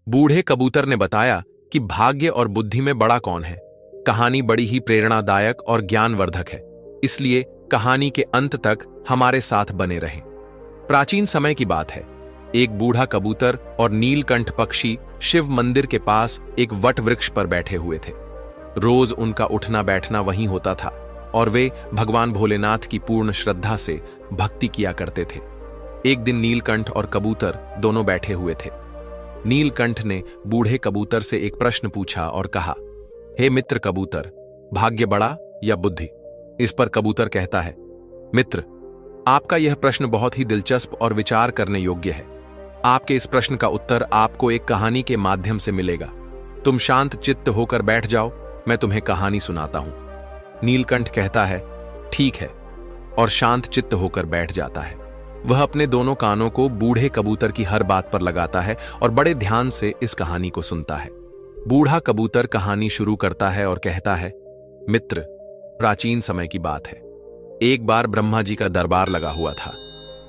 बूढ़े कबूतर ने बताया कि भाग्य और बुद्धि में बड़ा कौन है। कहानी बड़ी ही प्रेरणादायक और ज्ञानवर्धक है, इसलिए कहानी के अंत तक हमारे साथ बने रहें। प्राचीन समय की बात है। एक बूढ़ा कबूतर और नीलकंठ पक्षी शिव मंदिर के पास एक वट वृक्ष पर बैठे हुए थे। रोज उनका उठना बैठना वहीं होता था और वे भगवान भोलेनाथ की पूर्ण श्रद्धा से भक्ति किया करते थे। एक दिन नीलकंठ और कबूतर दोनों बैठे हुए थे। नीलकंठ ने बूढ़े कबूतर से एक प्रश्न पूछा और कहा, हे मित्र कबूतर, भाग्य बड़ा या बुद्धि? इस पर कबूतर कहता है, मित्र, आपका यह प्रश्न बहुत ही दिलचस्प और विचार करने योग्य है। आपके इस प्रश्न का उत्तर आपको एक कहानी के माध्यम से मिलेगा। तुम शांत चित्त होकर बैठ जाओ, मैं तुम्हें कहानी सुनाता हूं। नीलकंठ कहता है, ठीक है, और शांत चित्त होकर बैठ जाता है। वह अपने दोनों कानों को बूढ़े कबूतर की हर बात पर लगाता है और बड़े ध्यान से इस कहानी को सुनता है। बूढ़ा कबूतर कहानी शुरू करता है और कहता है, मित्र, प्राचीन समय की बात है। एक बार ब्रह्मा जी का दरबार लगा हुआ था।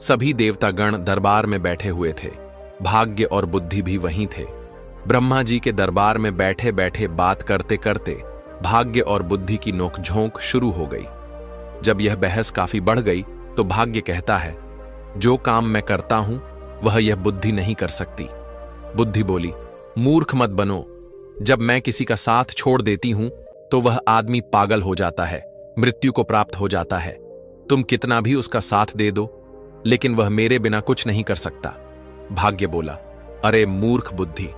सभी देवतागण दरबार में बैठे हुए थे। भाग्य और बुद्धि भी वहीं थे। ब्रह्मा जी के दरबार में बैठे बैठे बात करते करते भाग्य और बुद्धि की नोकझोंक शुरू हो गई। जब यह बहस काफी बढ़ गई तो भाग्य कहता है, जो काम मैं करता हूं वह यह बुद्धि नहीं कर सकती। बुद्धि बोली, मूर्ख मत बनो। जब मैं किसी का साथ छोड़ देती हूं तो वह आदमी पागल हो जाता है, मृत्यु को प्राप्त हो जाता है। तुम कितना भी उसका साथ दे दो, लेकिन वह मेरे बिना कुछ नहीं कर सकता। भाग्य बोला, अरे मूर्ख बुद्धि,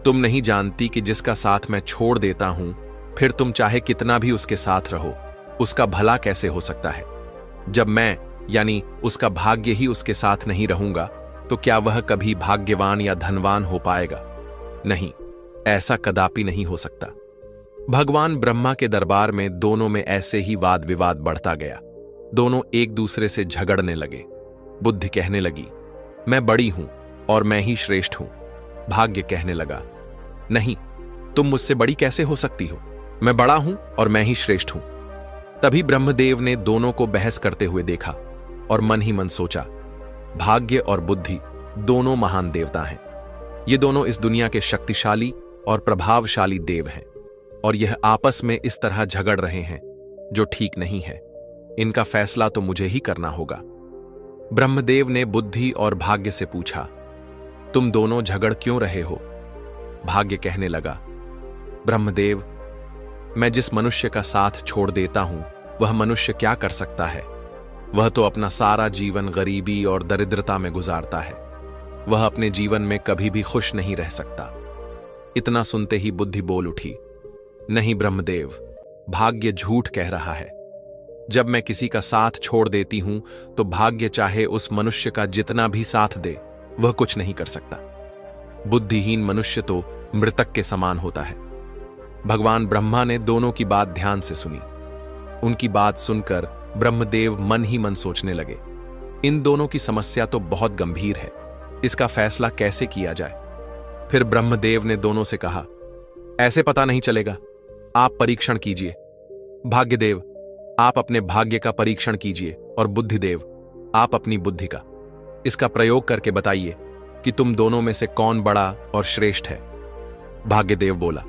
तुम नहीं जानती कि जिसका साथ मैं छोड़ देता हूं, फिर तुम चाहे कितना भी उसके साथ रहो, उसका भला कैसे हो सकता है? जब मैं यानी उसका भाग्य ही उसके साथ नहीं रहूंगा तो क्या वह कभी भाग्यवान या धनवान हो पाएगा? नहीं, ऐसा कदापि नहीं हो सकता। भगवान ब्रह्मा के दरबार में दोनों में ऐसे ही वाद विवाद बढ़ता गया। दोनों एक दूसरे से झगड़ने लगे। बुद्धि कहने लगी, मैं बड़ी हूं और मैं ही श्रेष्ठ हूं। भाग्य कहने लगा, नहीं, तुम मुझसे बड़ी कैसे हो सकती हो? मैं बड़ा हूं और मैं ही श्रेष्ठ हूं। तभी ब्रह्मदेव ने दोनों को बहस करते हुए देखा और मन ही मन सोचा, भाग्य और बुद्धि दोनों महान देवता हैं। ये दोनों इस दुनिया के शक्तिशाली और प्रभावशाली देव हैं और यह आपस में इस तरह झगड़ रहे हैं, जो ठीक नहीं है। इनका फैसला तो मुझे ही करना होगा। ब्रह्मदेव ने बुद्धि और भाग्य से पूछा, तुम दोनों झगड़ क्यों रहे हो? भाग्य कहने लगा, ब्रह्मदेव, मैं जिस मनुष्य का साथ छोड़ देता हूं वह मनुष्य क्या कर सकता है? वह तो अपना सारा जीवन गरीबी और दरिद्रता में गुजारता है। वह अपने जीवन में कभी भी खुश नहीं रह सकता। इतना सुनते ही बुद्धि बोल उठी, नहीं ब्रह्मदेव, भाग्य झूठ कह रहा है। जब मैं किसी का साथ छोड़ देती हूं तो भाग्य चाहे उस मनुष्य का जितना भी साथ दे, वह कुछ नहीं कर सकता। बुद्धिहीन मनुष्य तो मृतक के समान होता है। भगवान ब्रह्मा ने दोनों की बात ध्यान से सुनी। उनकी बात सुनकर ब्रह्मदेव मन ही मन सोचने लगे, इन दोनों की समस्या तो बहुत गंभीर है, इसका फैसला कैसे किया जाए? फिर ब्रह्मदेव ने दोनों से कहा, ऐसे पता नहीं चलेगा, आप परीक्षण कीजिए। भाग्यदेव, आप अपने भाग्य का परीक्षण कीजिए और बुद्धिदेव, आप अपनी बुद्धि का। इसका प्रयोग करके बताइए कि तुम दोनों में से कौन बड़ा और श्रेष्ठ है। भाग्यदेव बोला,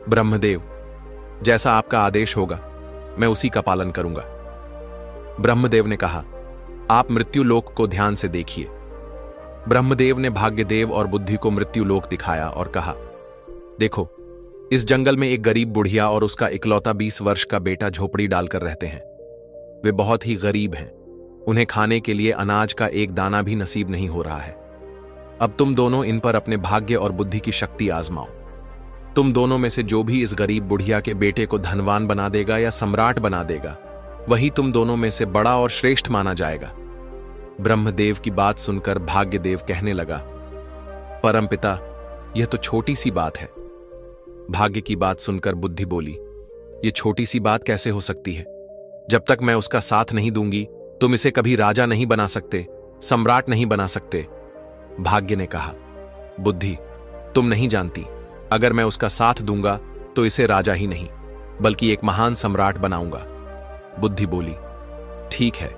ब्रह्मदेव, जैसा आपका आदेश होगा मैं उसी का पालन करूंगा। ब्रह्मदेव ने कहा, आप मृत्युलोक को ध्यान से देखिए। ब्रह्मदेव ने भाग्यदेव और बुद्धि को मृत्युलोक दिखाया और कहा, देखो, इस जंगल में एक गरीब बुढ़िया और उसका इकलौता 20 वर्ष का बेटा झोपड़ी डालकर रहते हैं। वे बहुत ही गरीब हैं। उन्हें खाने के लिए अनाज का एक दाना भी नसीब नहीं हो रहा है। अब तुम दोनों इन पर अपने भाग्य और बुद्धि की शक्ति आजमाओ। तुम दोनों में से जो भी इस गरीब बुढ़िया के बेटे को धनवान बना देगा या सम्राट बना देगा, वही तुम दोनों में से बड़ा और श्रेष्ठ माना जाएगा। ब्रह्मदेव की बात सुनकर भाग्यदेव कहने लगा, परमपिता, यह तो छोटी सी बात है। भाग्य की बात सुनकर बुद्धि बोली, यह छोटी सी बात कैसे हो सकती है? जब तक मैं उसका साथ नहीं दूंगी तुम इसे कभी राजा नहीं बना सकते, सम्राट नहीं बना सकते। भाग्य ने कहा, बुद्धि, तुम नहीं जानती, अगर मैं उसका साथ दूंगा तो इसे राजा ही नहीं बल्कि एक महान सम्राट बनाऊंगा। बुद्धि बोली, ठीक है,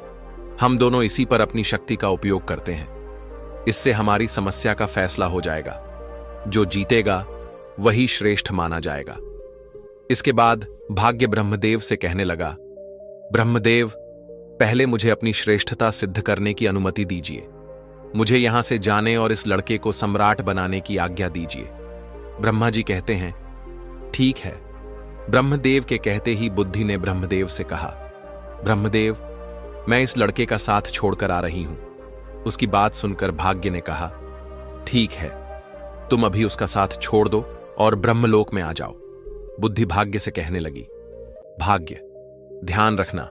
हम दोनों इसी पर अपनी शक्ति का उपयोग करते हैं। इससे हमारी समस्या का फैसला हो जाएगा। जो जीतेगा वही श्रेष्ठ माना जाएगा। इसके बाद भाग्य ब्रह्मदेव से कहने लगा, ब्रह्मदेव, पहले मुझे अपनी श्रेष्ठता सिद्ध करने की अनुमति दीजिए। मुझे यहां से जाने और इस लड़के को सम्राट बनाने की आज्ञा दीजिए। ब्रह्मा जी कहते हैं, ठीक है। ब्रह्मदेव के कहते ही बुद्धि ने ब्रह्मदेव से कहा, ब्रह्मदेव, मैं इस लड़के का साथ छोड़कर आ रही हूं। उसकी बात सुनकर भाग्य ने कहा, ठीक है, तुम अभी उसका साथ छोड़ दो और ब्रह्मलोक में आ जाओ। बुद्धि भाग्य से कहने लगी, भाग्य, ध्यान रखना,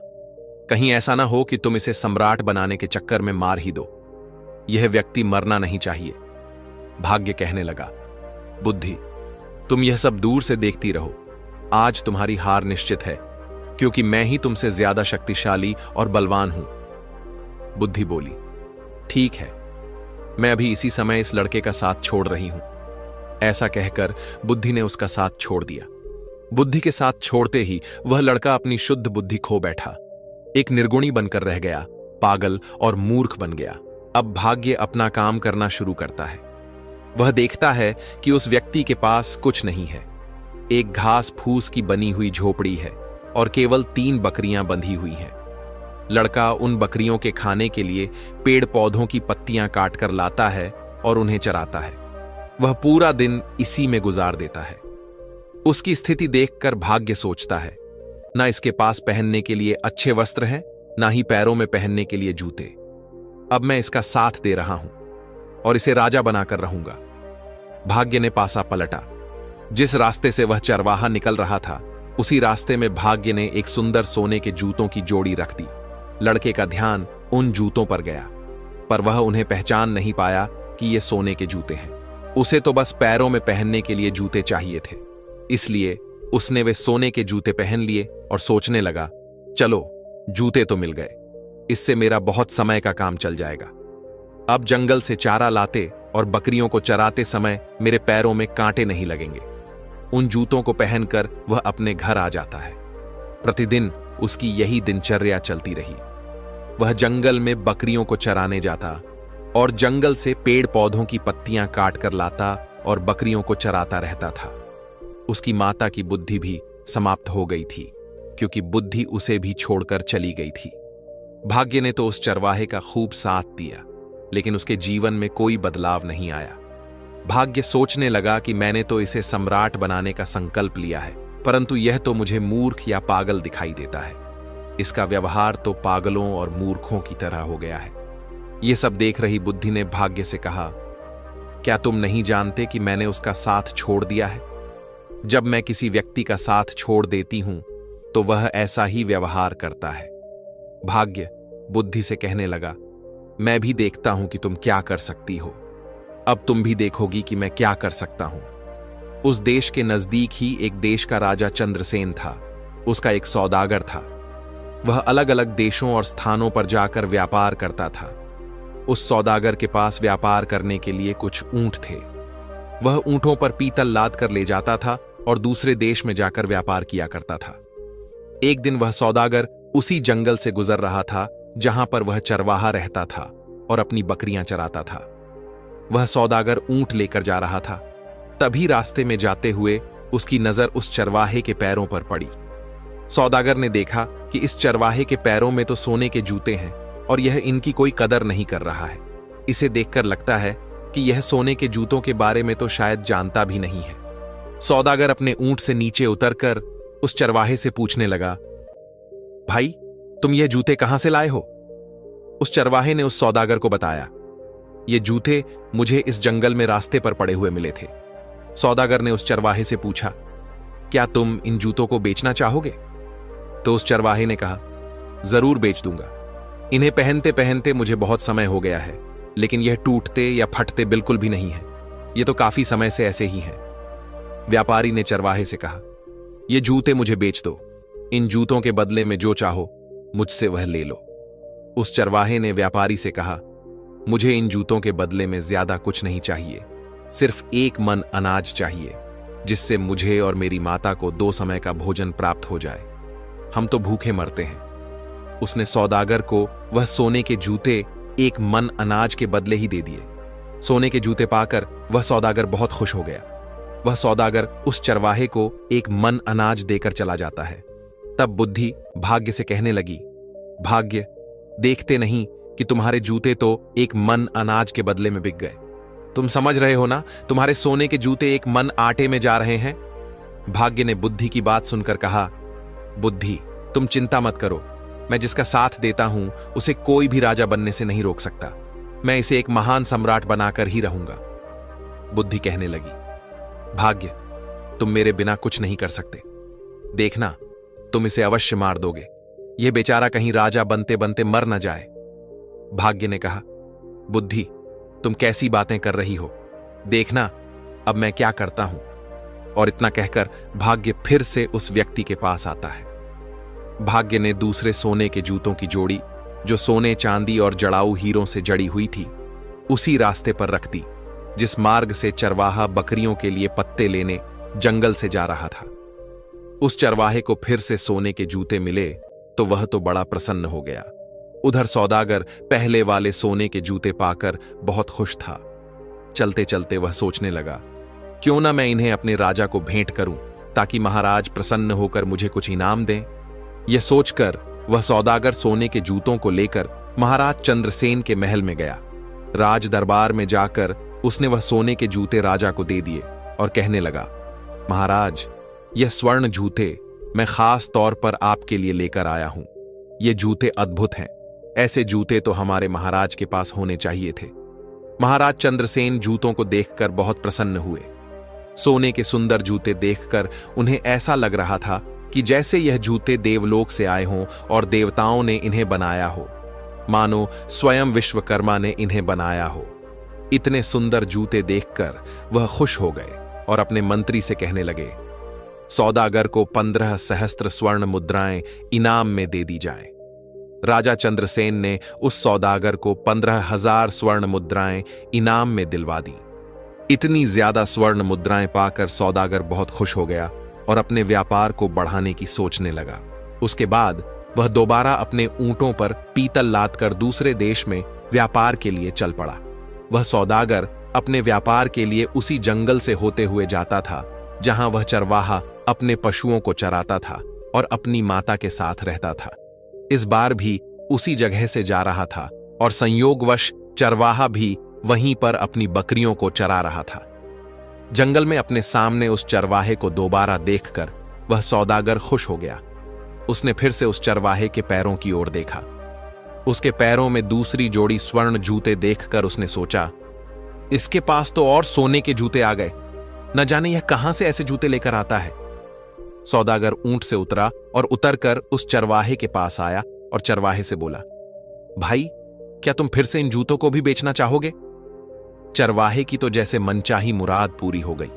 कहीं ऐसा ना हो कि तुम इसे सम्राट बनाने के चक्कर में मार ही दो। यह व्यक्ति मरना नहीं चाहिए। भाग्य कहने लगा, बुद्धि, तुम यह सब दूर से देखती रहो। आज तुम्हारी हार निश्चित है, क्योंकि मैं ही तुमसे ज्यादा शक्तिशाली और बलवान हूं। बुद्धि बोली, ठीक है, मैं अभी इसी समय इस लड़के का साथ छोड़ रही हूं। ऐसा कहकर बुद्धि ने उसका साथ छोड़ दिया। बुद्धि के साथ छोड़ते ही वह लड़का अपनी शुद्ध बुद्धि खो बैठा, एक निर्गुणी बनकर रह गया, पागल और मूर्ख बन गया। अब भाग्य अपना काम करना शुरू करता है। वह देखता है कि उस व्यक्ति के पास कुछ नहीं है। एक घास फूस की बनी हुई झोपड़ी है और केवल 3 बकरियां बंधी हुई हैं। लड़का उन बकरियों के खाने के लिए पेड़ पौधों की पत्तियां काटकर लाता है और उन्हें चराता है। वह पूरा दिन इसी में गुजार देता है। उसकी स्थिति देखकर भाग्य सोचता है, ना इसके पास पहनने के लिए अच्छे वस्त्र हैं, ना ही पैरों में पहनने के लिए जूते। अब मैं इसका साथ दे रहा हूं और इसे राजा बनाकर रहूंगा। भाग्य ने पासा पलटा। जिस रास्ते से वह चरवाहा निकल रहा था, उसी रास्ते में भाग्य ने एक सुंदर सोने के जूतों की जोड़ी रख दी। लड़के का ध्यान उन जूतों पर गया, पर वह उन्हें पहचान नहीं पाया कि ये सोने के जूते हैं। उसे तो बस पैरों में पहनने के लिए जूते चाहिए थे, इसलिए उसने वे सोने के जूते पहन लिए और सोचने लगा, चलो, जूते तो मिल गए, इससे मेरा बहुत समय का काम चल जाएगा। अब जंगल से चारा लाते और बकरियों को चराते समय मेरे पैरों में कांटे नहीं लगेंगे। उन जूतों को पहनकर वह अपने घर आ जाता है। प्रतिदिन उसकी यही दिनचर्या चलती रही। वह जंगल में बकरियों को चराने जाता और जंगल से पेड़ पौधों की पत्तियां काट कर लाता और बकरियों को चराता रहता था। उसकी माता की बुद्धि भी समाप्त हो गई थी, क्योंकि बुद्धि उसे भी छोड़कर चली गई थी। भाग्य ने तो उस चरवाहे का खूब साथ दिया, लेकिन उसके जीवन में कोई बदलाव नहीं आया। भाग्य सोचने लगा कि मैंने तो इसे सम्राट बनाने का संकल्प लिया है, परंतु यह तो मुझे मूर्ख या पागल दिखाई देता है। इसका व्यवहार तो पागलों और मूर्खों की तरह हो गया है। यह सब देख रही बुद्धि ने भाग्य से कहा, क्या तुम नहीं जानते कि मैंने उसका साथ छोड़ दिया है? जब मैं किसी व्यक्ति का साथ छोड़ देती हूं तो वह ऐसा ही व्यवहार करता है। भाग्य बुद्धि से कहने लगा, मैं भी देखता हूं कि तुम क्या कर सकती हो। अब तुम भी देखोगी कि मैं क्या कर सकता हूं। उस देश के नजदीक ही एक देश का राजा चंद्रसेन था। उसका एक सौदागर था। वह अलग अलग देशों और स्थानों पर जाकर व्यापार करता था। उस सौदागर के पास व्यापार करने के लिए कुछ ऊंट थे। वह ऊंटों पर पीतल लाद कर ले जाता था और दूसरे देश में जाकर व्यापार किया करता था। एक दिन वह सौदागर उसी जंगल से गुजर रहा था जहां पर वह चरवाहा रहता था और अपनी बकरियां चराता था। वह सौदागर ऊंट लेकर जा रहा था। तभी रास्ते में जाते हुए उसकी नजर उस चरवाहे के पैरों पर पड़ी। सौदागर ने देखा कि इस चरवाहे के पैरों में तो सोने के जूते हैं और यह इनकी कोई कदर नहीं कर रहा है। इसे देखकर लगता है कि यह सोने के जूतों के बारे में तो शायद जानता भी नहीं है। सौदागर अपने ऊंट से नीचे उतरकर उस चरवाहे से पूछने लगा, भाई, तुम ये जूते कहां से लाए हो? उस चरवाहे ने उस सौदागर को बताया, ये जूते मुझे इस जंगल में रास्ते पर पड़े हुए मिले थे। सौदागर ने उस चरवाहे से पूछा, क्या तुम इन जूतों को बेचना चाहोगे? तो उस चरवाहे ने कहा, जरूर बेच दूंगा। इन्हें पहनते पहनते मुझे बहुत समय हो गया है, लेकिन यह टूटते या फटते बिल्कुल भी नहीं है। ये तो काफी समय से ऐसे ही हैं। व्यापारी ने चरवाहे से कहा, ये जूते मुझे बेच दो। इन जूतों के बदले में जो चाहो मुझसे वह ले लो। उस चरवाहे ने व्यापारी से कहा, मुझे इन जूतों के बदले में ज्यादा कुछ नहीं चाहिए, सिर्फ 1 मन अनाज चाहिए, जिससे मुझे और मेरी माता को 2 समय का भोजन प्राप्त हो जाए। हम तो भूखे मरते हैं। उसने सौदागर को वह सोने के जूते 1 मन अनाज के बदले ही दे दिए। सोने के जूते पाकर वह सौदागर बहुत खुश हो गया। वह सौदागर उस चरवाहे को एक मन अनाज देकर चला जाता है। तब बुद्धि भाग्य से कहने लगी, भाग्य, देखते नहीं कि तुम्हारे जूते तो एक मन अनाज के बदले में बिक गए। तुम समझ रहे हो ना, तुम्हारे सोने के जूते एक मन आटे में जा रहे हैं। भाग्य ने बुद्धि की बात सुनकर कहा, बुद्धि, तुम चिंता मत करो। मैं जिसका साथ देता हूं उसे कोई भी राजा बनने से नहीं रोक सकता। मैं इसे एक महान सम्राट बनाकर ही रहूंगा। बुद्धि कहने लगी, भाग्य, तुम मेरे बिना कुछ नहीं कर सकते। देखना, तुम इसे अवश्य मार दोगे। यह बेचारा कहीं राजा बनते बनते मर न जाए। भाग्य ने कहा, बुद्धि, तुम कैसी बातें कर रही हो, देखना अब मैं क्या करता हूं। और इतना कहकर भाग्य फिर से उस व्यक्ति के पास आता है। भाग्य ने दूसरे सोने के जूतों की जोड़ी, जो सोने चांदी और जड़ाऊ हीरों से जड़ी हुई थी, उसी रास्ते पर रख दी जिस मार्ग से चरवाहा बकरियों के लिए पत्ते लेने जंगल से जा रहा था। उस चरवाहे को फिर से सोने के जूते मिले तो वह तो बड़ा प्रसन्न हो गया। उधर सौदागर पहले वाले सोने के जूते पाकर बहुत खुश था। चलते चलते वह सोचने लगा, क्यों ना मैं इन्हें अपने राजा को भेंट करूं ताकि महाराज प्रसन्न होकर मुझे कुछ इनाम दें। यह सोचकर वह सौदागर सोने के जूतों को लेकर महाराज चंद्रसेन के महल में गया। राज दरबार में जाकर उसने वह सोने के जूते राजा को दे दिए और कहने लगा, महाराज, यह स्वर्ण जूते मैं खास तौर पर आपके लिए लेकर आया हूं। ये जूते अद्भुत हैं। ऐसे जूते तो हमारे महाराज के पास होने चाहिए थे। महाराज चंद्रसेन जूतों को देखकर बहुत प्रसन्न हुए। सोने के सुंदर जूते देखकर उन्हें ऐसा लग रहा था कि जैसे यह जूते देवलोक से आए हों और देवताओं ने इन्हें बनाया हो, मानो स्वयं विश्वकर्मा ने इन्हें बनाया हो। इतने सुंदर जूते देखकर वह खुश हो गए और अपने मंत्री से कहने लगे, सौदागर को 15 सहस्त्र स्वर्ण मुद्राएं इनाम में दे दी जाएं। राजा चंद्रसेन ने उस सौदागर को 15,000 स्वर्ण मुद्राएं इनाम में दिलवा दी। इतनी ज्यादा स्वर्ण मुद्राएं पाकर सौदागर बहुत खुश हो गया और अपने व्यापार को बढ़ाने की सोचने लगा। उसके बाद वह दोबारा अपने ऊंटों पर पीतल लादकर दूसरे देश में व्यापार के लिए चल पड़ा। वह सौदागर अपने व्यापार के लिए उसी जंगल से होते हुए जाता था जहां वह चरवाहा अपने पशुओं को चराता था और अपनी माता के साथ रहता था। इस बार भी उसी जगह से जा रहा था और संयोगवश चरवाहा भी वहीं पर अपनी बकरियों को चरा रहा था। जंगल में अपने सामने उस चरवाहे को दोबारा देखकर वह सौदागर खुश हो गया। उसने फिर से उस चरवाहे के पैरों की ओर देखा। उसके पैरों में दूसरी जोड़ी स्वर्ण जूते देखकर उसने सोचा, इसके पास तो और सोने के जूते आ गए। न जाने यह कहां से ऐसे जूते लेकर आता है। सौदागर ऊंट से उतरा और उतरकर उस चरवाहे के पास आया और चरवाहे से बोला, भाई, क्या तुम फिर से इन जूतों को भी बेचना चाहोगे? चरवाहे की तो जैसे मनचाही मुराद पूरी हो गई।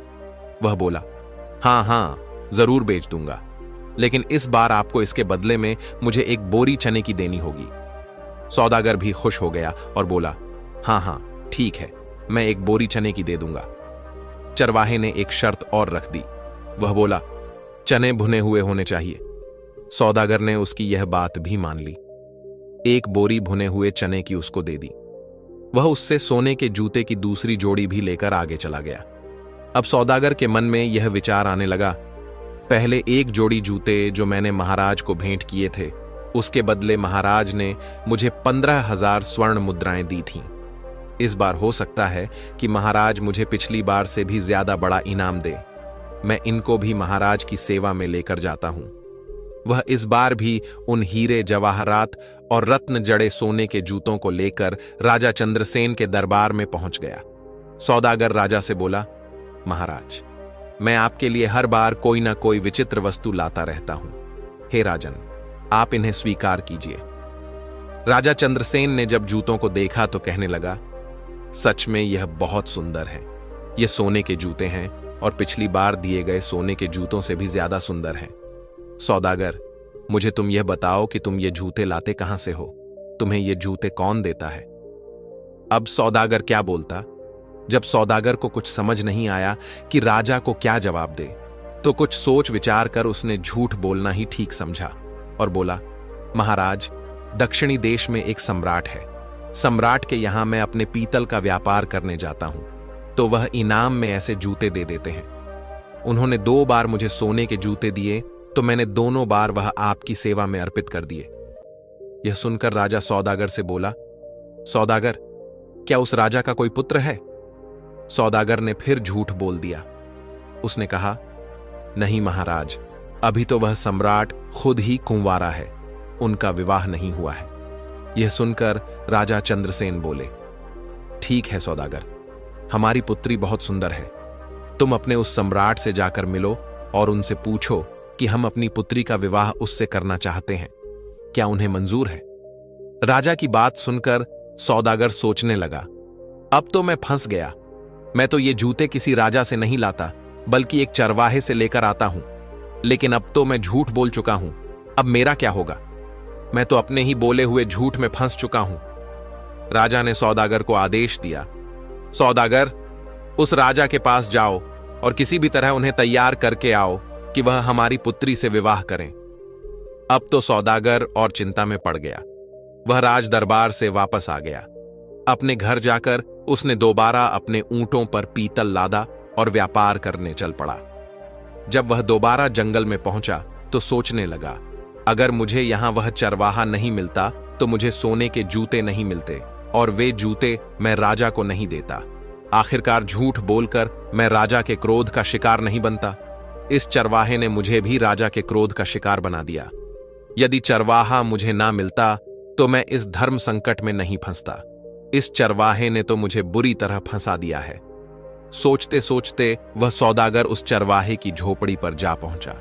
वह बोला, हां, जरूर बेच दूंगा, लेकिन इस बार आपको इसके बदले में मुझे एक बोरी चने की देनी होगी। सौदागर भी खुश हो गया और बोला, हां, ठीक है, मैं एक बोरी चने की दे दूंगा। चरवाहे ने एक शर्त और रख दी। वह बोला, चने भुने हुए होने चाहिए। सौदागर ने उसकी यह बात भी मान ली। एक बोरी भुने हुए चने की उसको दे दी। वह उससे सोने के जूते की दूसरी जोड़ी भी लेकर आगे चला गया। अब सौदागर के मन में यह विचार आने लगा, पहले एक जोड़ी जूते जो मैंने महाराज को भेंट किए थे, उसके बदले महाराज ने मुझे 15,000 स्वर्ण मुद्राएं दी थीं। इस बार हो सकता है कि महाराज मुझे पिछली बार से भी ज्यादा बड़ा इनाम दे। मैं इनको भी महाराज की सेवा में लेकर जाता हूं। वह इस बार भी उन हीरे जवाहरात और रत्न जड़े सोने के जूतों को लेकर राजा चंद्रसेन के दरबार में पहुंच गया। सौदागर राजा से बोला, महाराज, मैं आपके लिए हर बार कोई ना कोई विचित्र वस्तु लाता रहता हूं। हे राजन, आप इन्हें स्वीकार कीजिए। राजा चंद्रसेन ने जब जूतों को देखा तो कहने लगा, सच में यह बहुत सुंदर है। ये सोने के जूते हैं और पिछली बार दिए गए सोने के जूतों से भी ज्यादा सुंदर हैं। सौदागर, मुझे तुम यह बताओ कि तुम ये जूते लाते कहां से हो? तुम्हें ये जूते कौन देता है? अब सौदागर क्या बोलता? जब सौदागर को कुछ समझ नहीं आया कि राजा को क्या जवाब दे, तो कुछ सोच विचार कर उसने झूठ बोलना ही ठीक समझा और बोला, महाराज, दक्षिणी देश में एक सम्राट है। सम्राट के यहां मैं अपने पीतल का व्यापार करने जाता हूं तो वह इनाम में ऐसे जूते दे देते हैं। उन्होंने 2 बार मुझे सोने के जूते दिए तो मैंने दोनों बार वह आपकी सेवा में अर्पित कर दिए। यह सुनकर राजा सौदागर से बोला, सौदागर, क्या उस राजा का कोई पुत्र है? सौदागर ने फिर झूठ बोल दिया। उसने कहा, नहीं महाराज, अभी तो वह सम्राट खुद ही कुंवारा है, उनका विवाह नहीं हुआ है। यह सुनकर राजा चंद्रसेन बोले, ठीक है सौदागर, हमारी पुत्री बहुत सुंदर है। तुम अपने उस सम्राट से जाकर मिलो और उनसे पूछो कि हम अपनी पुत्री का विवाह उससे करना चाहते हैं, क्या उन्हें मंजूर है? राजा की बात सुनकर सौदागर सोचने लगा, अब तो मैं फंस गया। मैं तो ये जूते किसी राजा से नहीं लाता बल्कि एक चरवाहे से लेकर आता हूं, लेकिन अब तो मैं झूठ बोल चुका हूं। अब मेरा क्या होगा? मैं तो अपने ही बोले हुए झूठ में फंस चुका हूं। राजा ने सौदागर को आदेश दिया, सौदागर, उस राजा के पास जाओ और किसी भी तरह उन्हें तैयार करके आओ कि वह हमारी पुत्री से विवाह करें। अब तो सौदागर और चिंता में पड़ गया। वह राज दरबार से वापस आ गया। अपने घर जाकर उसने दोबारा अपने ऊंटों पर पीतल लादा और व्यापार करने चल पड़ा। जब वह दोबारा जंगल में पहुंचा तो सोचने लगा, अगर मुझे यहां वह चरवाहा नहीं मिलता तो मुझे सोने के जूते नहीं मिलते और वे जूते मैं राजा को नहीं देता। आखिरकार झूठ बोलकर मैं राजा के क्रोध का शिकार नहीं बनता। इस चरवाहे ने मुझे भी राजा के क्रोध का शिकार बना दिया। यदि चरवाहा मुझे ना मिलता तो मैं इस धर्म संकट में नहीं फंसता। इस चरवाहे ने तो मुझे बुरी तरह फंसा दिया है। सोचते सोचते वह सौदागर उस चरवाहे की झोपड़ी पर जा पहुंचा।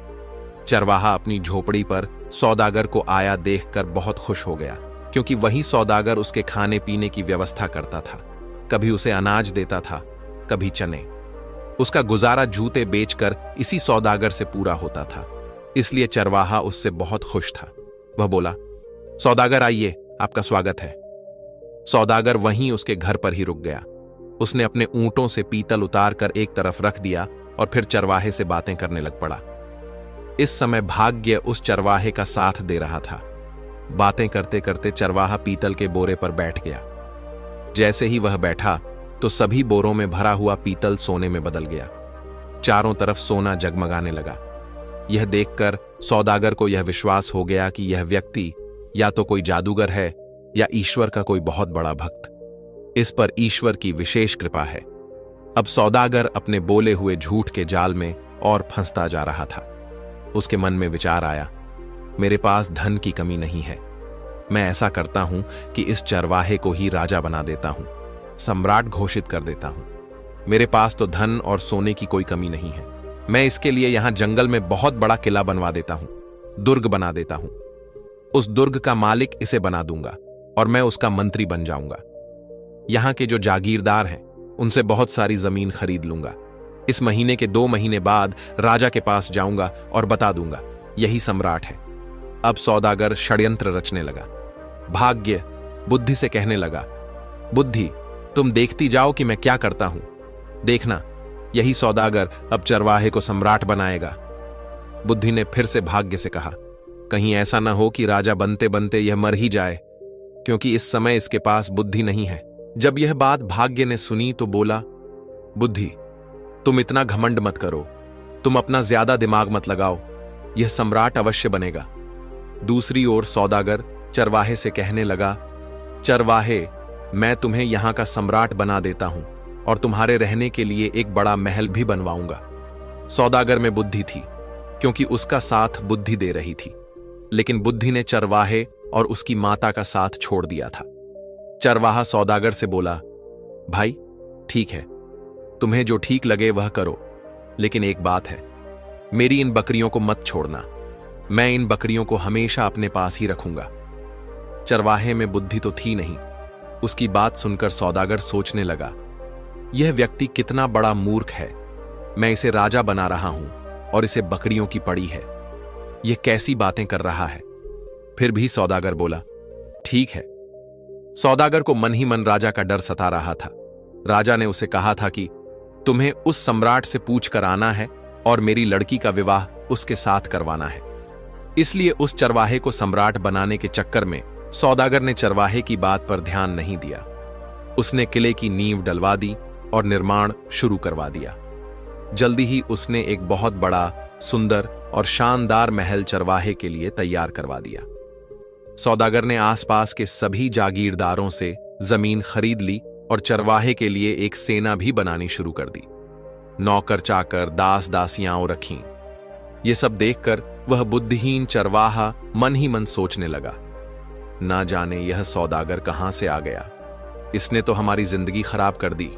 चरवाहा अपनी झोपड़ी पर सौदागर को आया देखकर बहुत खुश हो गया, क्योंकि वही सौदागर उसके खाने पीने की व्यवस्था करता था। कभी उसे अनाज देता था, कभी चने। उसका गुजारा जूते बेचकर इसी सौदागर से पूरा होता था, इसलिए चरवाहा उससे बहुत खुश था। वह बोला, सौदागर आइए, आपका स्वागत है। सौदागर वहीं उसके घर पर ही रुक गया। उसने अपने ऊंटों से पीतल उतार कर एक तरफ रख दिया और फिर चरवाहे से बातें करने लग पड़ा। इस समय भाग्य उस चरवाहे का साथ दे रहा था। बातें करते करते चरवाहा पीतल के बोरे पर बैठ गया। जैसे ही वह बैठा तो सभी बोरों में भरा हुआ पीतल सोने में बदल गया। चारों तरफ सोना जगमगाने लगा। यह देखकर सौदागर को यह विश्वास हो गया कि यह व्यक्ति या तो कोई जादूगर है या ईश्वर का कोई बहुत बड़ा भक्त। इस पर ईश्वर की विशेष कृपा है। अब सौदागर अपने बोले हुए झूठ के जाल में और फंसता जा रहा था। उसके मन में विचार आया, मेरे पास धन की कमी नहीं है। मैं ऐसा करता हूं कि इस चरवाहे को ही राजा बना देता हूं, सम्राट घोषित कर देता हूं। मेरे पास तो धन और सोने की कोई कमी नहीं है। मैं इसके लिए यहां जंगल में बहुत बड़ा किला बनवा देता हूं, दुर्ग बना देता हूं। उस दुर्ग का मालिक इसे बना दूंगा और मैं उसका मंत्री बन जाऊंगा। यहां के जो जागीरदार हैं उनसे बहुत सारी जमीन खरीद लूंगा। इस महीने के 2 महीने बाद राजा के पास जाऊंगा और बता दूंगा, यही सम्राट है। अब सौदागर षड्यंत्र रचने लगा। भाग्य बुद्धि से कहने लगा, बुद्धि, तुम देखती जाओ कि मैं क्या करता हूं। देखना, यही सौदागर अब चरवाहे को सम्राट बनाएगा। बुद्धि ने फिर से भाग्य से कहा, कहीं ऐसा ना हो कि राजा बनते बनते यह मर ही जाए, क्योंकि इस समय इसके पास बुद्धि नहीं है। जब यह बात भाग्य ने सुनी तो बोला, बुद्धि, तुम इतना घमंड मत करो, तुम अपना ज्यादा दिमाग मत लगाओ, यह सम्राट अवश्य बनेगा। दूसरी ओर सौदागर चरवाहे से कहने लगा, चरवाहे, मैं तुम्हें यहां का सम्राट बना देता हूं और तुम्हारे रहने के लिए एक बड़ा महल भी बनवाऊंगा। सौदागर में बुद्धि थी, क्योंकि उसका साथ बुद्धि दे रही थी, लेकिन बुद्धि ने चरवाहे और उसकी माता का साथ छोड़ दिया था। चरवाहा सौदागर से बोला, भाई ठीक है, तुम्हें जो ठीक लगे वह करो, लेकिन एक बात है, मेरी इन बकरियों को मत छोड़ना। मैं इन बकरियों को हमेशा अपने पास ही रखूंगा। चरवाहे में बुद्धि तो थी नहीं। उसकी बात सुनकर सौदागर सोचने लगा, यह व्यक्ति कितना बड़ा मूर्ख है। मैं इसे राजा बना रहा हूं और इसे बकरियों की पड़ी है। यह कैसी बातें कर रहा है। फिर भी सौदागर बोला, ठीक है। सौदागर को मन ही मन राजा का डर सता रहा था। राजा ने उसे कहा था कि तुम्हें उस सम्राट से पूछ कर आना है और मेरी लड़की का विवाह उसके साथ करवाना है। इसलिए उस चरवाहे को सम्राट बनाने के चक्कर में सौदागर ने चरवाहे की बात पर ध्यान नहीं दिया। उसने किले की नींव डलवा दी और निर्माण शुरू करवा दिया। जल्दी ही उसने एक बहुत बड़ा, सुंदर और शानदार महल चरवाहे के लिए तैयार करवा दिया। सौदागर ने आसपास के सभी जागीरदारों से जमीन खरीद ली और चरवाहे के लिए एक सेना भी बनानी शुरू कर दी। नौकर चाकर, दास दासियां रखीं। ये सब देखकर वह बुद्धिहीन चरवाहा मन ही मन सोचने लगा, ना जाने यह सौदागर कहां से आ गया। इसने तो हमारी जिंदगी खराब कर दी।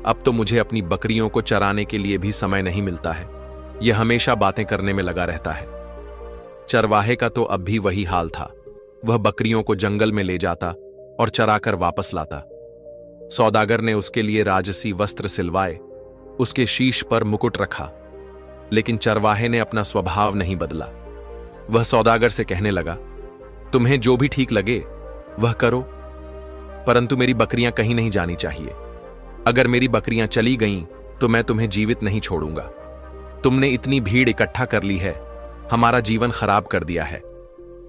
अब तो मुझे अपनी बकरियों को चराने के लिए भी समय नहीं मिलता है। यह हमेशा बातें करने में लगा रहता है। चरवाहे का तो अब भी वही हाल था। वह बकरियों को जंगल में ले जाता और चराकर वापस लाता। सौदागर ने उसके लिए राजसी वस्त्र सिलवाए, उसके शीश पर मुकुट रखा, लेकिन चरवाहे ने अपना स्वभाव नहीं बदला। वह सौदागर से कहने लगा, तुम्हें जो भी ठीक लगे वह करो, परंतु मेरी बकरियां कहीं नहीं जानी चाहिए। अगर मेरी बकरियां चली गईं तो मैं तुम्हें जीवित नहीं छोड़ूंगा। तुमने इतनी भीड़ इकट्ठा कर ली है, हमारा जीवन खराब कर दिया है।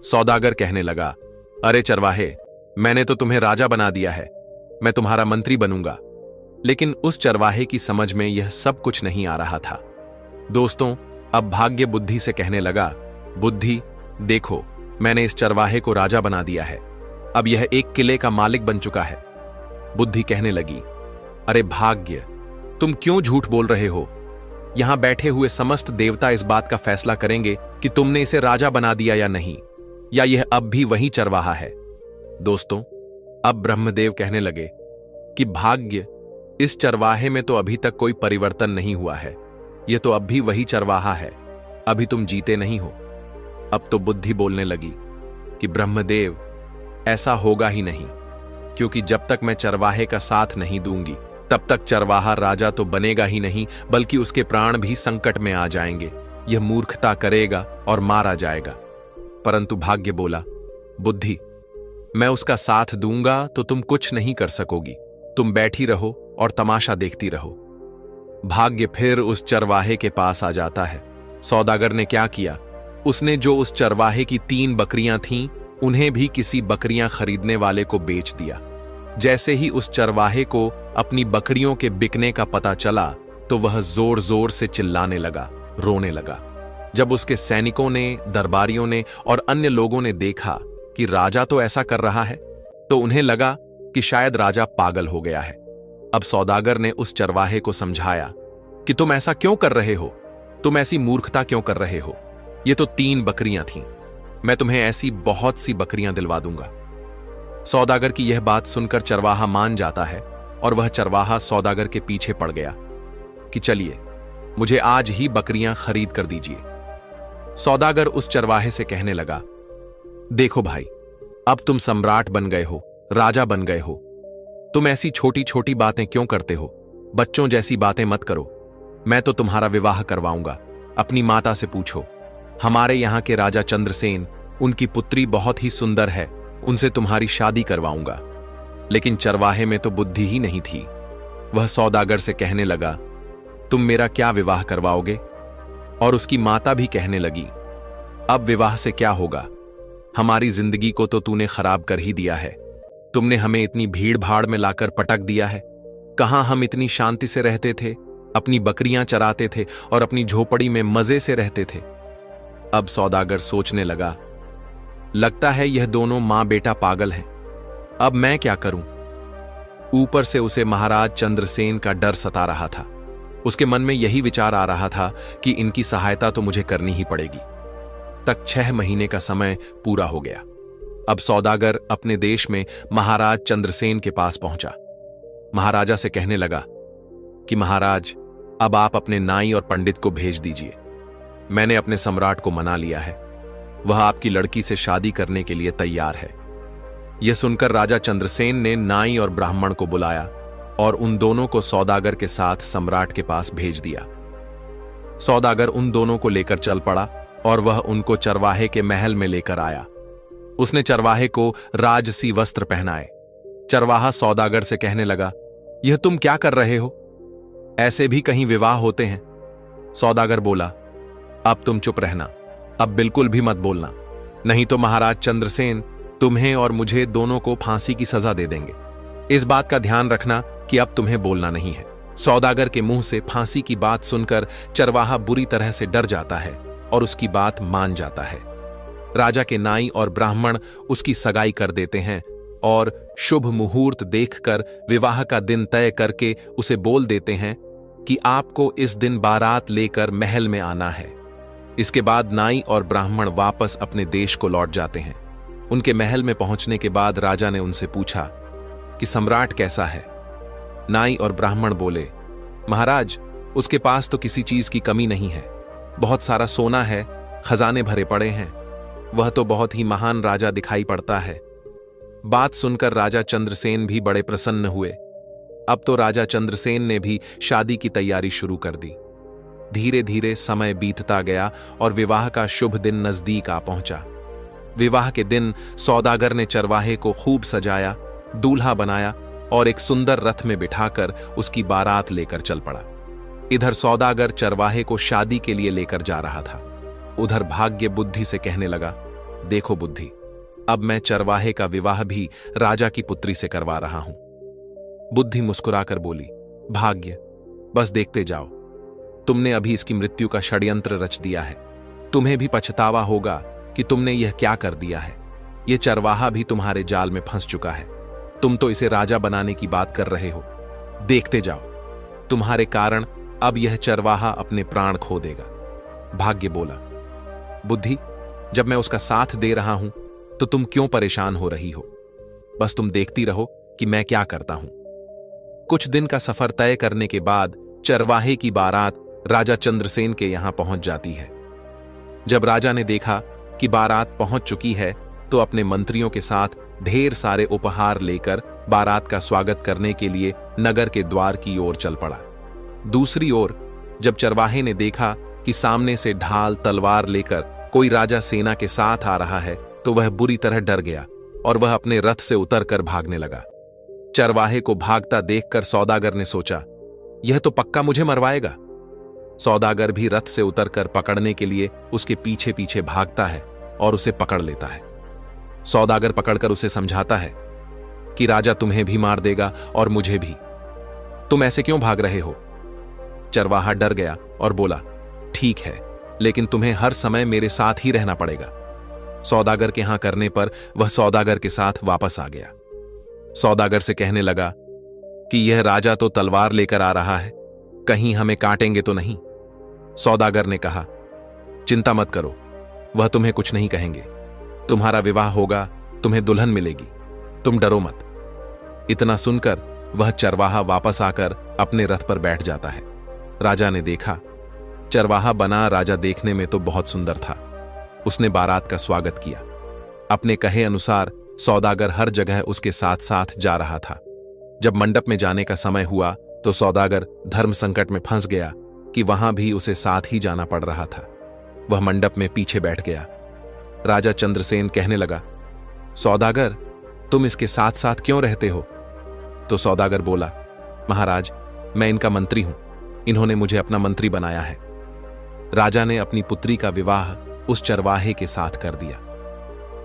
सौदागर कहने लगा, अरे चरवाहे, मैंने तो तुम्हें राजा बना दिया है, मैं तुम्हारा मंत्री बनूंगा। लेकिन उस चरवाहे की समझ में यह सब कुछ नहीं आ रहा था। दोस्तों, अब भाग्य बुद्धि से कहने लगा, बुद्धि देखो, मैंने इस चरवाहे को राजा बना दिया है। अब यह एक किले का मालिक बन चुका है। बुद्धि कहने लगी, अरे भाग्य, तुम क्यों झूठ बोल रहे हो? यहां बैठे हुए समस्त देवता इस बात का फैसला करेंगे कि तुमने इसे राजा बना दिया या नहीं, या यह अब भी वही चरवाहा है। दोस्तों, अब ब्रह्मदेव कहने लगे कि भाग्य, इस चरवाहे में तो अभी तक कोई परिवर्तन नहीं हुआ है। यह तो अब भी वही चरवाहा है। अभी तुम जीते नहीं हो। अब तो बुद्धि बोलने लगी कि ब्रह्मदेव, ऐसा होगा ही नहीं, क्योंकि जब तक मैं चरवाहे का साथ नहीं दूंगी तब तक चरवाहा राजा तो बनेगा ही नहीं, बल्कि उसके प्राण भी संकट में आ जाएंगे। यह मूर्खता करेगा और मारा जाएगा। परंतु भाग्य बोला, बुद्धि, मैं उसका साथ दूंगा तो तुम कुछ नहीं कर सकोगी। तुम बैठी रहो और तमाशा देखती रहो। भाग्य फिर उस चरवाहे के पास आ जाता है। सौदागर ने क्या किया? उसने जो उस चरवाहे की 3 बकरियां थीं, उन्हें भी किसी बकरियां खरीदने वाले को बेच दिया। जैसे ही उस चरवाहे को अपनी बकरियों के बिकने का पता चला तो वह जोर जोर से चिल्लाने लगा, रोने लगा। जब उसके सैनिकों ने, दरबारियों ने और अन्य लोगों ने देखा कि राजा तो ऐसा कर रहा है, तो उन्हें लगा कि शायद राजा पागल हो गया है। अब सौदागर ने उस चरवाहे को समझाया कि तुम ऐसा क्यों कर रहे हो? तुम ऐसी मूर्खता क्यों कर रहे हो? ये तो 3 बकरियां थीं। मैं तुम्हें ऐसी बहुत सी बकरियां दिलवा दूंगा। सौदागर की यह बात सुनकर चरवाहा मान जाता है और वह चरवाहा सौदागर के पीछे पड़ गया कि चलिए, मुझे आज ही बकरियां खरीद कर दीजिए। सौदागर उस चरवाहे से कहने लगा, देखो भाई, अब तुम सम्राट बन गए हो, राजा बन गए हो। तुम ऐसी छोटी छोटी बातें क्यों करते हो? बच्चों जैसी बातें मत करो। मैं तो तुम्हारा विवाह करवाऊंगा। अपनी माता से पूछो। हमारे यहां के राजा चंद्रसेन, उनकी पुत्री बहुत ही सुंदर है, उनसे तुम्हारी शादी करवाऊंगा। लेकिन चरवाहे में तो बुद्धि ही नहीं थी। वह सौदागर से कहने लगा, तुम मेरा क्या विवाह करवाओगे? और उसकी माता भी कहने लगी, अब विवाह से क्या होगा? हमारी जिंदगी को तो तूने खराब कर ही दिया है। तुमने हमें इतनी भीड़ भाड़ में लाकर पटक दिया है। कहां हम इतनी शांति से रहते थे, अपनी बकरियां चराते थे और अपनी झोपड़ी में मजे से रहते थे। अब सौदागर सोचने लगा, लगता है यह दोनों मां बेटा पागल हैं। अब मैं क्या करूं? ऊपर से उसे महाराज चंद्रसेन का डर सता रहा था। उसके मन में यही विचार आ रहा था कि इनकी सहायता तो मुझे करनी ही पड़ेगी। तक 6 महीने का समय पूरा हो गया। अब सौदागर अपने देश में महाराज चंद्रसेन के पास पहुंचा। महाराजा से कहने लगा कि महाराज, अब आप अपने नाई और पंडित को भेज दीजिए। मैंने अपने सम्राट को मना लिया है। वह आपकी लड़की से शादी करने के लिए तैयार है। यह सुनकर राजा चंद्रसेन ने नाई और ब्राह्मण को बुलाया और उन दोनों को सौदागर के साथ सम्राट के पास भेज दिया। सौदागर उन दोनों को लेकर चल पड़ा और वह उनको चरवाहे के महल में लेकर आया। उसने चरवाहे को राजसी वस्त्र पहनाए। चरवाहा सौदागर से कहने लगा, यह तुम क्या कर रहे हो? ऐसे भी कहीं विवाह होते हैं? सौदागर बोला, अब तुम चुप रहना, अब बिल्कुल भी मत बोलना, नहीं तो महाराज चंद्रसेन तुम्हें और मुझे दोनों को फांसी की सजा दे देंगे। इस बात का ध्यान रखना कि अब तुम्हें बोलना नहीं है। सौदागर के मुंह से फांसी की बात सुनकर चरवाहा बुरी तरह से डर जाता है और उसकी बात मान जाता है। राजा के नाई और ब्राह्मण उसकी सगाई कर देते हैं और शुभ मुहूर्त देखकर विवाह का दिन तय करके उसे बोल देते हैं कि आपको इस दिन बारात लेकर महल में आना है। इसके बाद नाई और ब्राह्मण वापस अपने देश को लौट जाते हैं। उनके महल में पहुंचने के बाद राजा ने उनसे पूछा कि सम्राट कैसा है। नाई और ब्राह्मण बोले, महाराज, उसके पास तो किसी चीज की कमी नहीं है, बहुत सारा सोना है, खजाने भरे पड़े हैं, वह तो बहुत ही महान राजा दिखाई पड़ता है। बात सुनकर राजा चंद्रसेन भी बड़े प्रसन्न हुए। अब तो राजा चंद्रसेन ने भी शादी की तैयारी शुरू कर दी। धीरे धीरे समय बीतता गया और विवाह का शुभ दिन नजदीक आ पहुंचा। विवाह के दिन सौदागर ने चरवाहे को खूब सजाया, दूल्हा बनाया और एक सुंदर रथ में बिठाकर उसकी बारात लेकर चल पड़ा। इधर सौदागर चरवाहे को शादी के लिए लेकर जा रहा था। उधर भाग्य बुद्धि से कहने लगा, देखो बुद्धि, अब मैं चरवाहे का विवाह भी राजा की पुत्री से करवा रहा हूं। बुद्धि मुस्कुराकर बोली, भाग्य, बस देखते जाओ, तुमने अभी इसकी मृत्यु का षड्यंत्र रच दिया है। तुम्हें भी पछतावा होगा कि तुमने यह क्या कर दिया है। यह चरवाहा भी तुम्हारे जाल में फंस चुका है। तुम तो इसे राजा बनाने की बात कर रहे हो। देखते जाओ, तुम्हारे कारण अब यह चरवाहा अपने प्राण खो देगा। भाग्य बोला, बुद्धि, जब मैं उसका साथ दे रहा हूं तो तुम क्यों परेशान हो रही हो? बस तुम देखती रहो कि मैं क्या करता हूं। कुछ दिन का सफर तय करने के बाद चरवाहे की बारात राजा चंद्रसेन के यहां पहुंच जाती है। जब राजा ने देखा कि बारात पहुंच चुकी है तो अपने मंत्रियों के साथ ढेर सारे उपहार लेकर बारात का स्वागत करने के लिए नगर के द्वार की ओर चल पड़ा। दूसरी ओर जब चरवाहे ने देखा कि सामने से ढाल तलवार लेकर कोई राजा सेना के साथ आ रहा है तो वह बुरी तरह डर गया और वह अपने रथ से उतरकर भागने लगा। चरवाहे को भागता देखकर सौदागर ने सोचा, यह तो पक्का मुझे मरवाएगा। सौदागर भी रथ से उतरकर पकड़ने के लिए उसके पीछे पीछे भागता है और उसे पकड़ लेता है। सौदागर पकड़कर उसे समझाता है कि राजा तुम्हें भी मार देगा और मुझे भी। तुम ऐसे क्यों भाग रहे हो? चरवाहा डर गया और बोला, ठीक है, लेकिन तुम्हें हर समय मेरे साथ ही रहना पड़ेगा। सौदागर के यहां करने पर वह सौदागर के साथ वापस आ गया। सौदागर से कहने लगा कि यह राजा तो तलवार लेकर आ रहा है, कहीं हमें काटेंगे तो नहीं। सौदागर ने कहा, चिंता मत करो, वह तुम्हें कुछ नहीं कहेंगे। तुम्हारा विवाह होगा, तुम्हें दुल्हन मिलेगी, तुम डरो मत। इतना सुनकर वह चरवाहा वापस आकर अपने रथ पर बैठ जाता है। राजा ने देखा, चरवाहा बना राजा देखने में तो बहुत सुंदर था। उसने बारात का स्वागत किया। अपने कहे अनुसार सौदागर हर जगह उसके साथ साथ जा रहा था। जब मंडप में जाने का समय हुआ तो सौदागर धर्म संकट में फंस गया कि वहां भी उसे साथ ही जाना पड़ रहा था। वह मंडप में पीछे बैठ गया। राजा चंद्रसेन कहने लगा, सौदागर, तुम इसके साथ साथ क्यों रहते हो? तो सौदागर बोला, महाराज, मैं इनका मंत्री हूं, इन्होंने मुझे अपना मंत्री बनाया है। राजा ने अपनी पुत्री का विवाह उस चरवाहे के साथ कर दिया।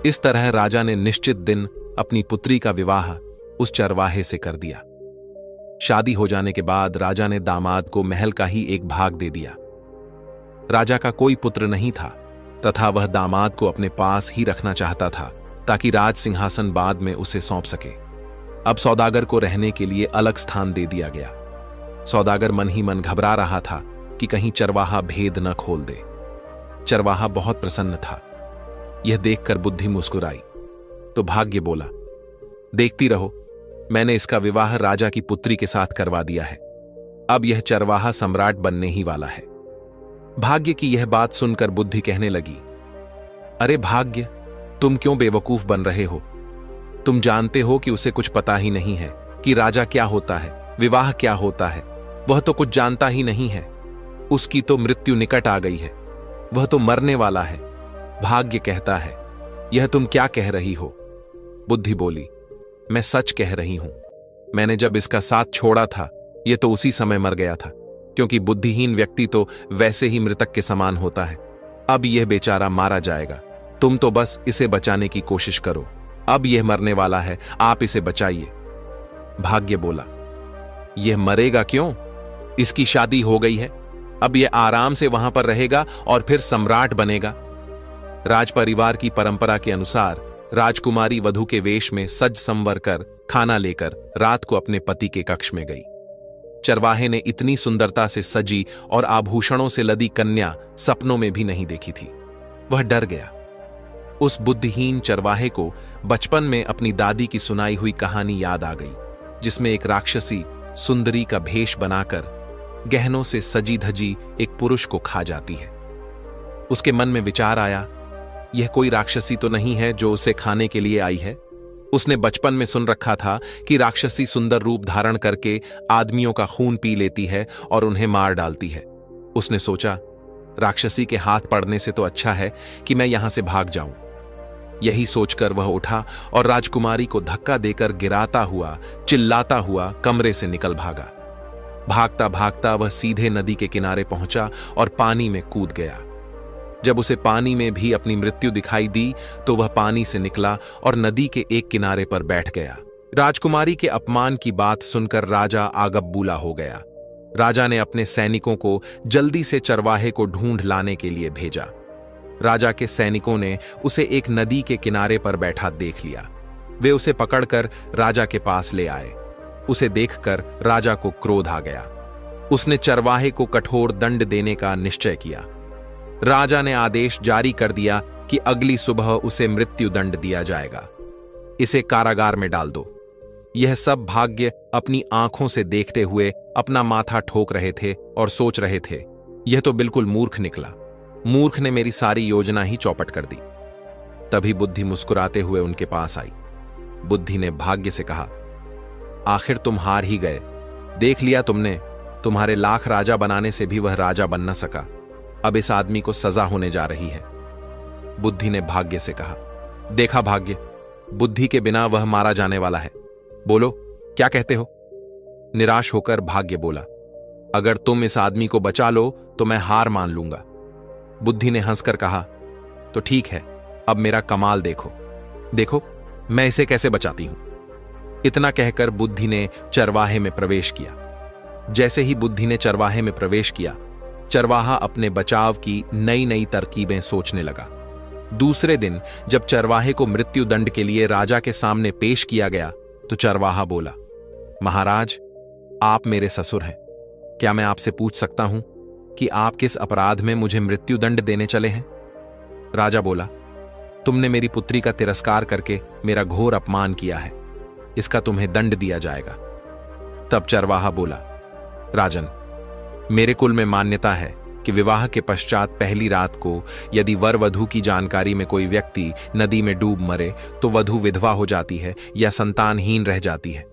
इस तरह राजा ने निश्चित दिन अपनी पुत्री का विवाह उस चरवाहे से कर दिया। शादी हो जाने के बाद राजा ने दामाद को महल का ही एक भाग दे दिया। राजा का कोई पुत्र नहीं था तथा वह दामाद को अपने पास ही रखना चाहता था ताकि राज सिंहासन बाद में उसे सौंप सके। अब सौदागर को रहने के लिए अलग स्थान दे दिया गया। सौदागर मन ही मन घबरा रहा था कि कहीं चरवाहा भेद न खोल दे। चरवाहा बहुत प्रसन्न था। यह देखकर बुद्धि मुस्कुराई तो भाग्य बोला, देखती रहो, मैंने इसका विवाह राजा की पुत्री के साथ करवा दिया है। अब यह चरवाहा सम्राट बनने ही वाला है। भाग्य की यह बात सुनकर बुद्धि कहने लगी, अरे भाग्य, तुम क्यों बेवकूफ बन रहे हो? तुम जानते हो कि उसे कुछ पता ही नहीं है कि राजा क्या होता है, विवाह क्या होता है। वह तो कुछ जानता ही नहीं है। उसकी तो मृत्यु निकट आ गई है, वह तो मरने वाला है। भाग्य कहता है, यह तुम क्या कह रही हो? बुद्धि बोली, मैं सच कह रही हूं। मैंने जब इसका साथ छोड़ा था यह तो उसी समय मर गया था, क्योंकि बुद्धिहीन व्यक्ति तो वैसे ही मृतक के समान होता है। अब यह बेचारा मारा जाएगा। तुम तो बस इसे बचाने की कोशिश करो। अब यह मरने वाला है, आप इसे बचाइए। भाग्य बोला, यह मरेगा क्यों? इसकी शादी हो गई है, अब यह आराम से वहां पर रहेगा और फिर सम्राट बनेगा। राज परिवार की परंपरा के अनुसार राजकुमारी वधू के वेश में सज संवर कर खाना लेकर रात को अपने पति के कक्ष में गई। चरवाहे ने इतनी सुंदरता से सजी और आभूषणों से लदी कन्या सपनों में भी नहीं देखी थी। वह डर गया। उस बुद्धिहीन चरवाहे को बचपन में अपनी दादी की सुनाई हुई कहानी याद आ गई, जिसमें एक राक्षसी सुंदरी का भेष बनाकर गहनों से सजी धजी एक पुरुष को खा जाती है। उसके मन में विचार आया, यह कोई राक्षसी तो नहीं है जो उसे खाने के लिए आई है। उसने बचपन में सुन रखा था कि राक्षसी सुंदर रूप धारण करके आदमियों का खून पी लेती है और उन्हें मार डालती है। उसने सोचा, राक्षसी के हाथ पड़ने से तो अच्छा है कि मैं यहां से भाग जाऊं। यही सोचकर वह उठा और राजकुमारी को धक्का देकर गिराता हुआ, चिल्लाता हुआ कमरे से निकल भागा। भागता भागता वह सीधे नदी के किनारे पहुंचा और पानी में कूद गया। जब उसे पानी में भी अपनी मृत्यु दिखाई दी तो वह पानी से निकला और नदी के एक किनारे पर बैठ गया। राजकुमारी के अपमान की बात सुनकर राजा आगबबूला हो गया। राजा ने अपने सैनिकों को जल्दी से चरवाहे को ढूंढ लाने के लिए भेजा। राजा के सैनिकों ने उसे एक नदी के किनारे पर बैठा देख लिया। वे उसे पकड़कर राजा के पास ले आए। उसे देखकर राजा को क्रोध आ गया। उसने चरवाहे को कठोर दंड देने का निश्चय किया। राजा ने आदेश जारी कर दिया कि अगली सुबह उसे मृत्यु दंड दिया जाएगा। इसे कारागार में डाल दो। यह सब भाग्य अपनी आंखों से देखते हुए अपना माथा ठोक रहे थे और सोच रहे थे, यह तो बिल्कुल मूर्ख निकला। मूर्ख ने मेरी सारी योजना ही चौपट कर दी। तभी बुद्धि मुस्कुराते हुए उनके पास आई। बुद्धि ने भाग्य से कहा, आखिर तुम हार ही गए। देख लिया तुमने, तुम्हारे लाख राजा बनाने से भी वह राजा बन न सका। अब इस आदमी को सजा होने जा रही है। बुद्धि ने भाग्य से कहा, देखा भाग्य, बुद्धि के बिना वह मारा जाने वाला है। बोलो क्या कहते हो? निराश होकर भाग्य बोला, अगर तुम इस आदमी को बचा लो तो मैं हार मान लूंगा। बुद्धि ने हंसकर कहा, तो ठीक है, अब मेरा कमाल देखो। देखो मैं इसे कैसे बचाती हूं। इतना कहकर बुद्धि ने चरवाहे में प्रवेश किया। जैसे ही बुद्धि ने चरवाहे में प्रवेश किया, चरवाहा अपने बचाव की नई नई तरकीबें सोचने लगा। दूसरे दिन जब चरवाहे को मृत्यु दंड के लिए राजा के सामने पेश किया गया तो चरवाहा बोला, महाराज, आप मेरे ससुर हैं। क्या मैं आपसे पूछ सकता हूं कि आप किस अपराध में मुझे मृत्यु दंड देने चले हैं? राजा बोला, तुमने मेरी पुत्री का तिरस्कार करके मेरा घोर अपमान किया है, इसका तुम्हें दंड दिया जाएगा। तब चरवाहा बोला, राजन, मेरे कुल में मान्यता है कि विवाह के पश्चात पहली रात को यदि वर वधू की जानकारी में कोई व्यक्ति नदी में डूब मरे तो वधू विधवा हो जाती है या संतानहीन रह जाती है।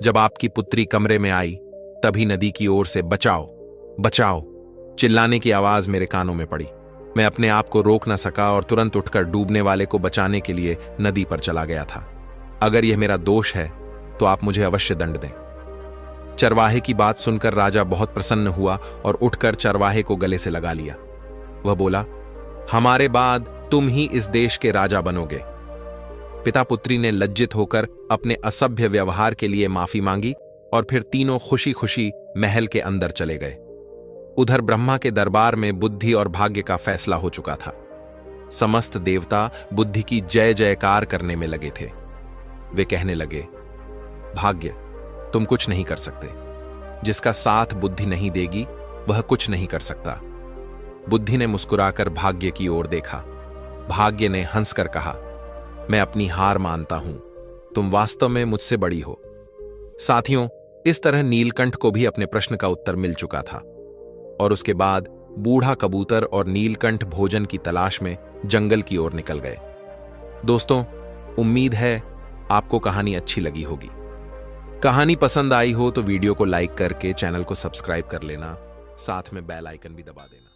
जब आपकी पुत्री कमरे में आई तभी नदी की ओर से बचाओ बचाओ चिल्लाने की आवाज मेरे कानों में पड़ी। मैं अपने आप को रोक न सका और तुरंत उठकर डूबने वाले को बचाने के लिए नदी पर चला गया था। अगर यह मेरा दोष है तो आप मुझे अवश्य दंड दें। चरवाहे की बात सुनकर राजा बहुत प्रसन्न हुआ और उठकर चरवाहे को गले से लगा लिया। वह बोला, हमारे बाद तुम ही इस देश के राजा बनोगे। पिता पुत्री ने लज्जित होकर अपने असभ्य व्यवहार के लिए माफी मांगी और फिर तीनों खुशी खुशी महल के अंदर चले गए। उधर ब्रह्मा के दरबार में बुद्धि और भाग्य का फैसला हो चुका था। समस्त देवता बुद्धि की जय जयकार करने में लगे थे। वे कहने लगे, भाग्य, तुम कुछ नहीं कर सकते। जिसका साथ बुद्धि नहीं देगी वह कुछ नहीं कर सकता। बुद्धि ने मुस्कुराकर भाग्य की ओर देखा। भाग्य ने हंसकर कहा, मैं अपनी हार मानता हूं, तुम वास्तव में मुझसे बड़ी हो। साथियों, इस तरह नीलकंठ को भी अपने प्रश्न का उत्तर मिल चुका था और उसके बाद बूढ़ा कबूतर और नीलकंठ भोजन की तलाश में जंगल की ओर निकल गए। दोस्तों, उम्मीद है आपको कहानी अच्छी लगी होगी। कहानी पसंद आई हो तो वीडियो को लाइक करके चैनल को सब्सक्राइब कर लेना, साथ में बेल आइकन भी दबा देना।